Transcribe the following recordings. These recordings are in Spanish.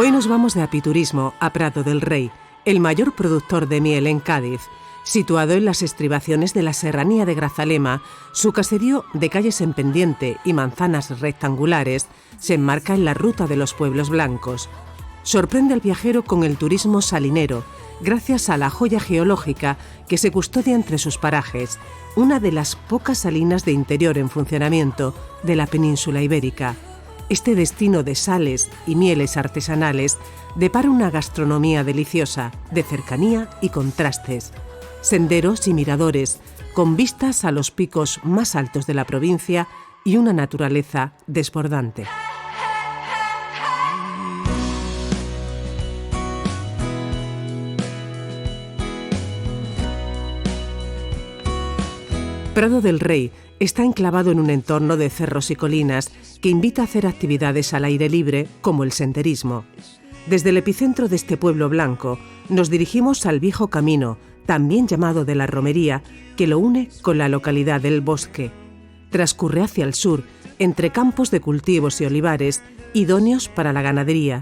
Hoy nos vamos de apiturismo a Prado del Rey, el mayor productor de miel en Cádiz. Situado en las estribaciones de la serranía de Grazalema, su caserío de calles en pendiente y manzanas rectangulares se enmarca en la ruta de los pueblos blancos. Sorprende al viajero con el turismo salinero, gracias a la joya geológica que se custodia entre sus parajes, una de las pocas salinas de interior en funcionamiento de la península ibérica. Este destino de sales y mieles artesanales depara una gastronomía deliciosa, de cercanía y contrastes. Senderos y miradores, con vistas a los picos más altos de la provincia y una naturaleza desbordante. Prado del Rey está enclavado en un entorno de cerros y colinas que invita a hacer actividades al aire libre como el senderismo. Desde el epicentro de este pueblo blanco nos dirigimos al viejo camino, también llamado de la Romería, que lo une con la localidad del Bosque. Transcurre hacia el sur, entre campos de cultivos y olivares, idóneos para la ganadería.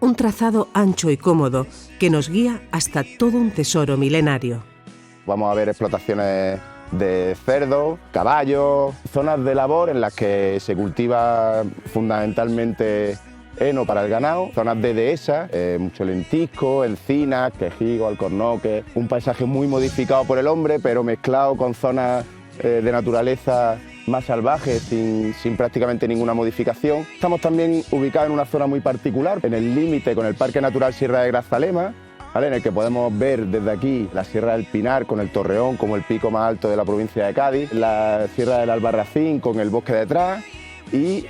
Un trazado ancho y cómodo que nos guía hasta todo un tesoro milenario. Vamos a ver explotaciones de cerdos, caballos, zonas de labor en las que se cultiva fundamentalmente heno para el ganado, zonas de dehesa, mucho lentisco, encinas, quejigo, alcornoque, un paisaje muy modificado por el hombre, pero mezclado con zonas de naturaleza más salvajes, sin prácticamente ninguna modificación. Estamos también ubicados en una zona muy particular, en el límite con el Parque Natural Sierra de Grazalema, ¿vale? En el que podemos ver desde aquí la Sierra del Pinar con el Torreón como el pico más alto de la provincia de Cádiz, la Sierra del Albarracín con el bosque detrás y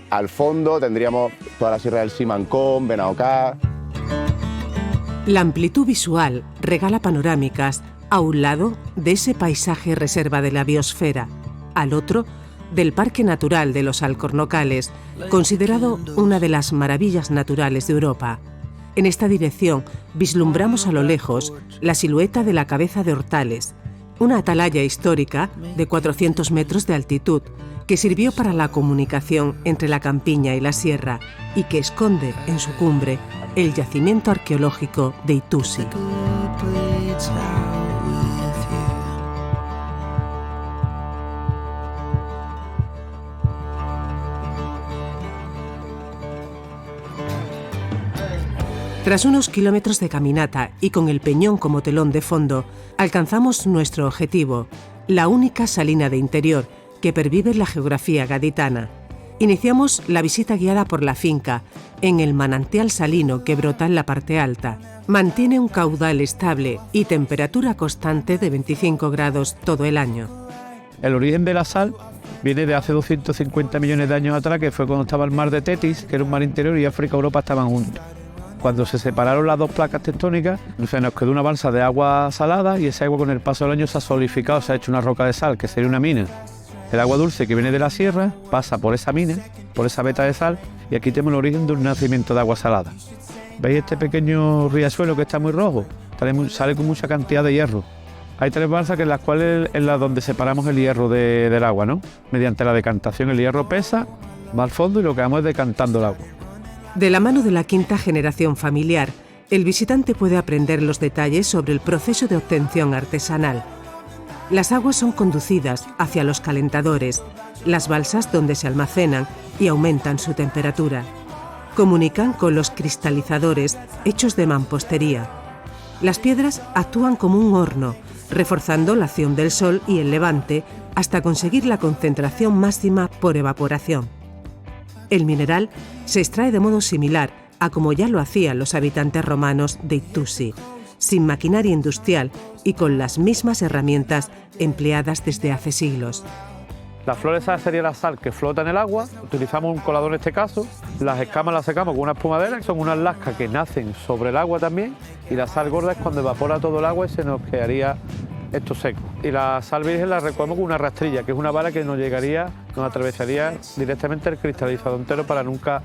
al fondo tendríamos toda la Sierra del Simancón, Benaocá. La amplitud visual regala panorámicas a un lado de ese paisaje reserva de la biosfera, al otro del Parque Natural de los Alcornocales, considerado una de las maravillas naturales de Europa. En esta dirección vislumbramos a lo lejos la silueta de la Cabeza de Hortales, una atalaya histórica de 400 metros de altitud que sirvió para la comunicación entre la campiña y la sierra y que esconde en su cumbre el yacimiento arqueológico de Itusi. Tras unos kilómetros de caminata y con el Peñón como telón de fondo, alcanzamos nuestro objetivo, la única salina de interior que pervive en la geografía gaditana. Iniciamos la visita guiada por la finca, en el manantial salino que brota en la parte alta. Mantiene un caudal estable y temperatura constante de 25 grados todo el año. El origen de la sal viene de hace 250 millones de años atrás, que fue cuando estaba el mar de Tetis, que era un mar interior, y África y Europa estaban juntos. Cuando se separaron las dos placas tectónicas, se nos quedó una balsa de agua salada y ese agua con el paso del año se ha solidificado, se ha hecho una roca de sal, que sería una mina. El agua dulce que viene de la sierra pasa por esa mina, por esa veta de sal, y aquí tenemos el origen de un nacimiento de agua salada. ¿Veis este pequeño riachuelo que está muy rojo? Sale con mucha cantidad de hierro. Hay 3 balsas que en las cuales es donde separamos el hierro del agua, ¿no? Mediante la decantación el hierro pesa, va al fondo y lo que vamos es decantando el agua. De la mano de la quinta generación familiar, el visitante puede aprender los detalles sobre el proceso de obtención artesanal. Las aguas son conducidas hacia los calentadores, las balsas donde se almacenan y aumentan su temperatura. Comunican con los cristalizadores hechos de mampostería. Las piedras actúan como un horno, reforzando la acción del sol y el levante hasta conseguir la concentración máxima por evaporación. El mineral se extrae de modo similar a como ya lo hacían los habitantes romanos de Itusi, sin maquinaria industrial y con las mismas herramientas empleadas desde hace siglos. La flor esa sería la sal que flota en el agua, utilizamos un colador en este caso, las escamas las secamos con una espumadera, que son unas lascas que nacen sobre el agua también, y la sal gorda es cuando evapora todo el agua y se nos quedaría esto seco. Y la sal virgen la recogemos con una rastrilla, que es una bala que nos atravesaría directamente el cristalizador entero para nunca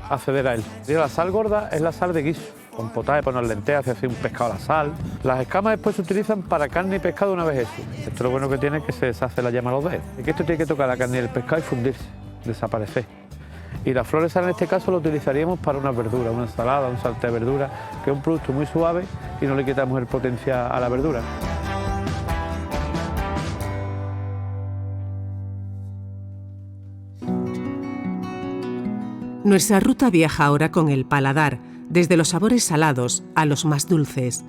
acceder a él. La sal gorda es la sal de guiso, con potaje para unas lentejas, se hace un pescado a la sal. Las escamas después se utilizan para carne y pescado una vez hecho. Esto lo bueno que tiene es que se deshace la llama a los dedos. Y que esto tiene que tocar la carne y el pescado y fundirse, desaparecer. Y la flor de sal en este caso lo utilizaríamos para una verdura, una ensalada, un salté de verdura, que es un producto muy suave y no le quitamos el potencial a la verdura. Nuestra ruta viaja ahora con el paladar, desde los sabores salados a los más dulces.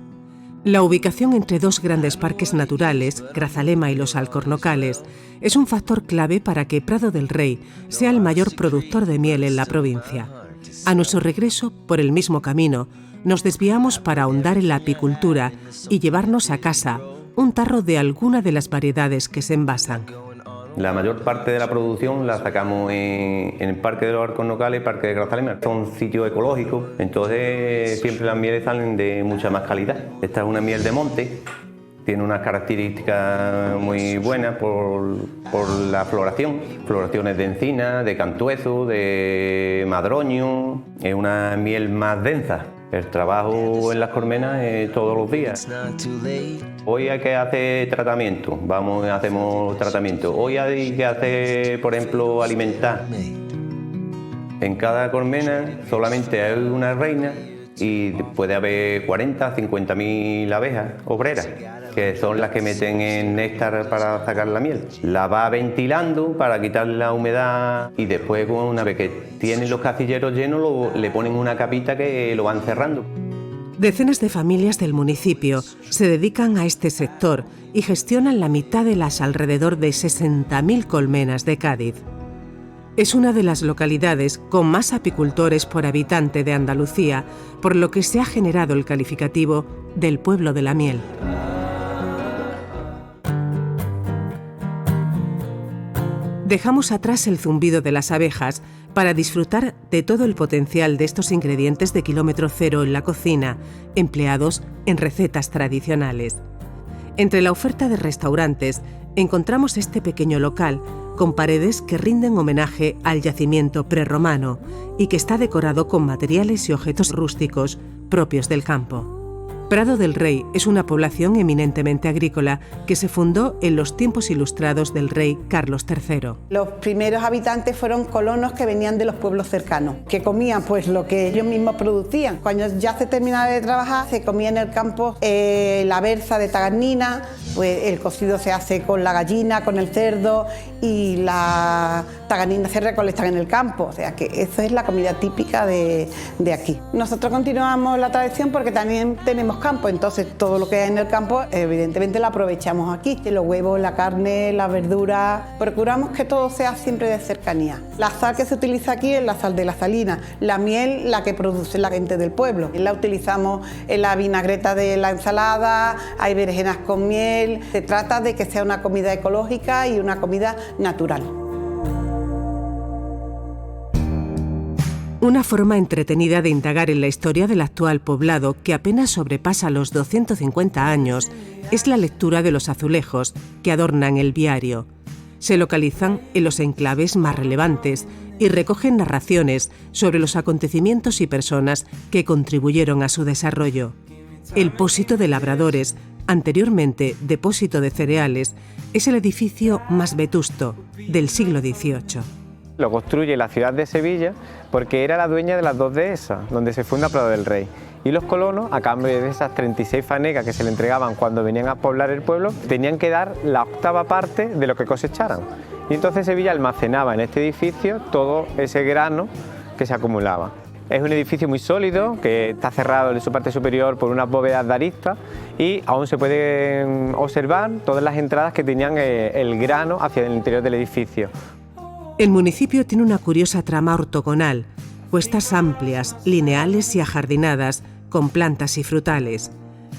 La ubicación entre dos grandes parques naturales, Grazalema y los Alcornocales, es un factor clave para que Prado del Rey sea el mayor productor de miel en la provincia. A nuestro regreso, por el mismo camino, nos desviamos para ahondar en la apicultura y llevarnos a casa un tarro de alguna de las variedades que se envasan. La mayor parte de la producción la sacamos en el Parque de los Alcornocales y Parque de Grazalema. Son sitios ecológicos, entonces siempre las mieles salen de mucha más calidad. Esta es una miel de monte, tiene unas características muy buenas por la floración. Floraciones de encina, de cantuezo, de madroño. Es una miel más densa. El trabajo en las colmenas es todos los días. Hoy hay que hacer tratamiento, hacemos tratamiento. Hoy hay que hacer, por ejemplo, alimentar. En cada colmena solamente hay una reina y puede haber 40, 50.000 abejas obreras, que son las que meten el néctar para sacar la miel. La va ventilando para quitar la humedad y después, una vez que tienen los casilleros llenos, le ponen una capita que lo van cerrando. Decenas de familias del municipio se dedican a este sector y gestionan la mitad de las alrededor de 60.000 colmenas de Cádiz. Es una de las localidades con más apicultores por habitante de Andalucía, por lo que se ha generado el calificativo del pueblo de la miel. Dejamos atrás el zumbido de las abejas para disfrutar de todo el potencial de estos ingredientes de kilómetro cero en la cocina, empleados en recetas tradicionales. Entre la oferta de restaurantes encontramos este pequeño local con paredes que rinden homenaje al yacimiento prerromano y que está decorado con materiales y objetos rústicos propios del campo. Prado del Rey es una población eminentemente agrícola que se fundó en los tiempos ilustrados del rey Carlos III. Los primeros habitantes fueron colonos que venían de los pueblos cercanos, que comían pues lo que ellos mismos producían. Cuando ya se terminaba de trabajar, se comía en el campo la berza de tagarnina, pues el cocido se hace con la gallina, con el cerdo, y la tagarnina se recolectan en el campo, o sea que eso es la comida típica de aquí. Nosotros continuamos la tradición porque también tenemos campo, entonces todo lo que hay en el campo evidentemente lo aprovechamos aquí. Los huevos, la carne, las verduras, procuramos que todo sea siempre de cercanía. La sal que se utiliza aquí es la sal de la salina, la miel la que produce la gente del pueblo. La utilizamos en la vinagreta de la ensalada, hay berenjenas con miel. Se trata de que sea una comida ecológica y una comida natural. Una forma entretenida de indagar en la historia del actual poblado, que apenas sobrepasa los 250 años, es la lectura de los azulejos que adornan el viario. Se localizan en los enclaves más relevantes y recogen narraciones sobre los acontecimientos y personas que contribuyeron a su desarrollo. El Pósito de Labradores, anteriormente depósito de cereales, es el edificio más vetusto del siglo XVIII. Lo construye la ciudad de Sevilla porque era la dueña de las dos dehesas, donde se funda Prado del Rey. Y los colonos, a cambio de esas 36 fanegas que se le entregaban cuando venían a poblar el pueblo, tenían que dar la octava parte de lo que cosecharan. Y entonces Sevilla almacenaba en este edificio todo ese grano que se acumulaba. Es un edificio muy sólido, que está cerrado en su parte superior por unas bóvedas de arista y aún se pueden observar todas las entradas que tenían el grano hacia el interior del edificio. El municipio tiene una curiosa trama ortogonal, cuestas amplias, lineales y ajardinadas, con plantas y frutales.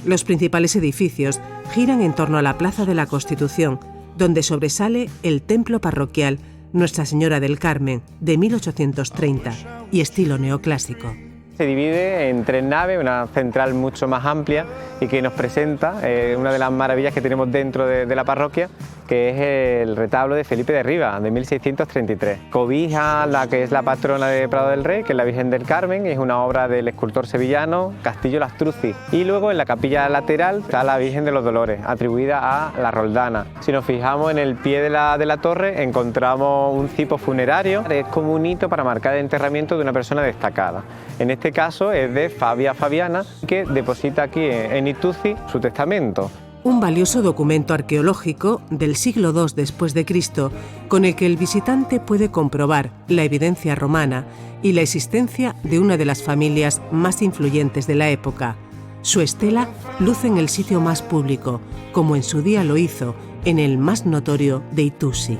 Los principales edificios giran en torno a la Plaza de la Constitución, donde sobresale el templo parroquial Nuestra Señora del Carmen, de 1830, y estilo neoclásico. Se divide en 3 naves, una central mucho más amplia y que nos presenta una de las maravillas que tenemos dentro de la parroquia, que es el retablo de Felipe de Riva, de 1633. Cobija la que es la patrona de Prado del Rey, que es la Virgen del Carmen, es una obra del escultor sevillano Castillo Lastruzzi. Y luego en la capilla lateral está la Virgen de los Dolores, atribuida a la Roldana. Si nos fijamos en el pie de la torre, encontramos un cipo funerario, es como un hito para marcar el enterramiento de una persona destacada. En este caso es de Fabia Fabiana, que deposita aquí en Ituzi su testamento. Un valioso documento arqueológico del siglo II después de Cristo, con el que el visitante puede comprobar la evidencia romana y la existencia de una de las familias más influyentes de la época. Su estela luce en el sitio más público, como en su día lo hizo en el más notorio de Ituzi.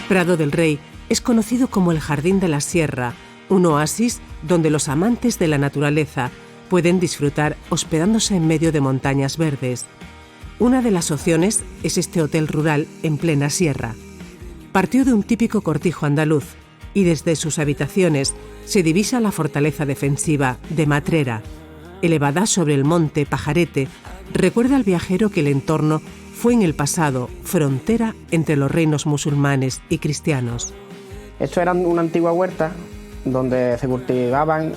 Prado del Rey es conocido como el Jardín de la Sierra, un oasis donde los amantes de la naturaleza pueden disfrutar hospedándose en medio de montañas verdes. Una de las opciones es este hotel rural en plena sierra. Partió de un típico cortijo andaluz y desde sus habitaciones se divisa la fortaleza defensiva de Matrera. Elevada sobre el monte Pajarete, recuerda al viajero que el entorno fue en el pasado frontera entre los reinos musulmanes y cristianos. Esto era una antigua huerta donde se cultivaban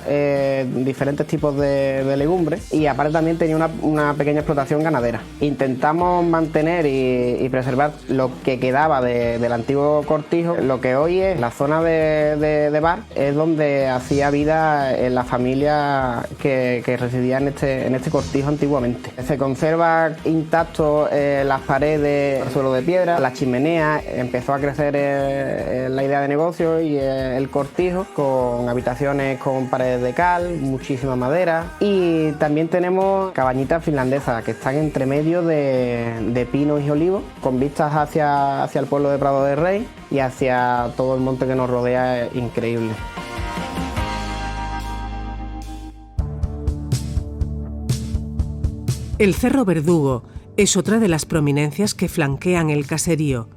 diferentes tipos de legumbres y aparte también tenía una pequeña explotación ganadera. Intentamos mantener y preservar lo que quedaba del antiguo cortijo. Lo que hoy es la zona de bar es donde hacía vida la familia que residía en este cortijo antiguamente. Se conserva intacto las paredes, el suelo de piedra, la chimenea. Empezó a crecer la idea de negocio y el cortijo con habitaciones con paredes de cal, muchísima madera y también tenemos cabañitas finlandesas que están entre medio de pinos y olivos con vistas hacia el pueblo de Prado del Rey y hacia todo el monte que nos rodea, es increíble. El Cerro Verdugo es otra de las prominencias que flanquean el caserío.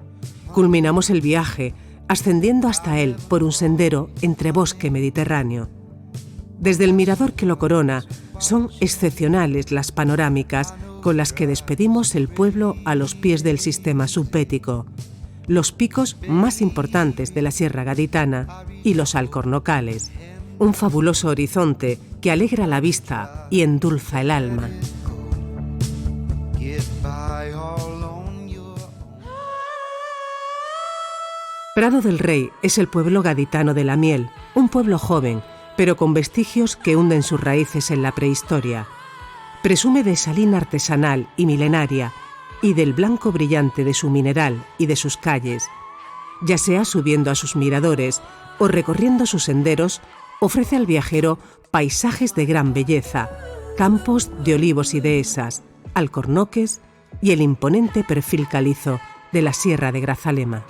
Culminamos el viaje ascendiendo hasta él por un sendero entre bosque mediterráneo. Desde el mirador que lo corona, son excepcionales las panorámicas con las que despedimos el pueblo a los pies del sistema subbético, los picos más importantes de la Sierra Gaditana y los alcornocales. Un fabuloso horizonte que alegra la vista y endulza el alma. Prado del Rey es el pueblo gaditano de la miel, un pueblo joven, pero con vestigios que hunden sus raíces en la prehistoria. Presume de salina artesanal y milenaria y del blanco brillante de su mineral y de sus calles. Ya sea subiendo a sus miradores o recorriendo sus senderos, ofrece al viajero paisajes de gran belleza, campos de olivos y dehesas, alcornoques y el imponente perfil calizo de la Sierra de Grazalema.